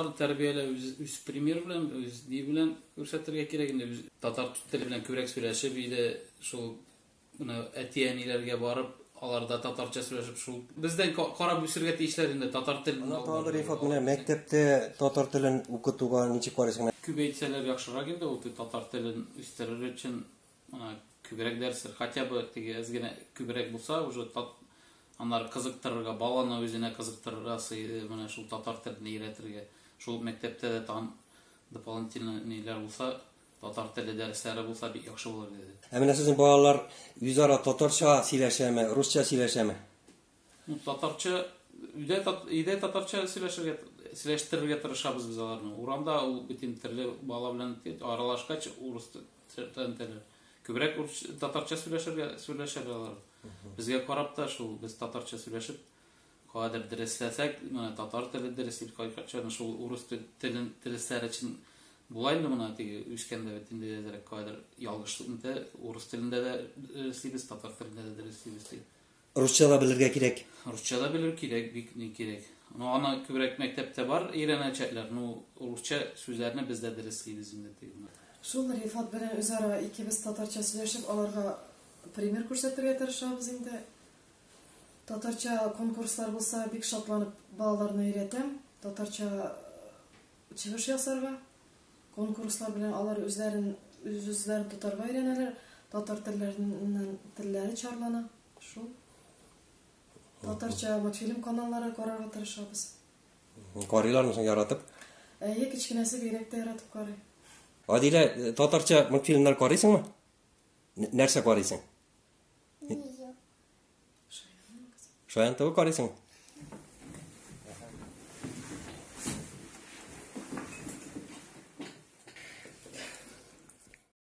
балаларны тәрбияләү үз пример белән, үз ди белән күрсәтергә кирәк инде. Татар теле белән күбрәк сөйләшеп, иде шул әти-әниләргә барып, аларда татарча сөйләшеп, шул бездән карап үсергә тиешләр инде татар телен. Тагы Рифат менә мәктәптә татар телен укытуга ничек карыйсың? Күбәйтсәләр яхшырак инде, ул татар телен үстерер өчен күбрәк дәресләр, хотя бы теге әзгенә күбрәк булса, уже аннары кызыктырырга, баланы үзенә кызыктырырга, менә шул татар телен өйрәтергә. Шул мәктәптә дә дополнительный ниләр булса, татар теле дәресләре булса, бик яхшы булыр диде. Менә сезнең балалар үзара татарча сөйләшәме, русча сөйләшәме? Татарча, өйдә татарча сөйләштерергә тырышабыз без аларны. Урамда ул бөтен төрле бала белән аралашкач, урыс теле күбрәк татарча сөйләшәләр алар. Безгә карап та шул без татарча сөйләшеп, кадәр дәресләсәк, менә татар теле дәресләр кайчан шул урыс телен дәресләр өчен була инде менә теге үскәндә бит инде кадәр ялгышлыкта урыс телендә дә дәреслибез, татар телендә дә дәреслибез. Русча да белергә кирәк. Русча да белер кирәк, бик ни кирәк. Аны күбрәк мәктәптә бар, өйрәнәчәкләр. Русча сүзләрне бездә дәреслибез инде теге. Шул Рифат белән үзара икебез татарча сөйләшеп, аларга пример күрсәтергә тырышабыз инде. Татарча конкурслар булса, бик шатланып балаларны өйрәтәм. Татарча чыгыш ясарга. Конкурслар белән алар үзләрен тотарга өйрәнәләр. Татар телләре чарлана. Шул. Татарча мультфильм каналлары карарга тырышабыз. Карыйлармы соң яратып? Кечкенәсе бигрәк тә яратып карый. Адилә, татарча мультфильмнар карыйсыңмы? Нәрсә карыйсың? Шаян. Шаян, карыйсың?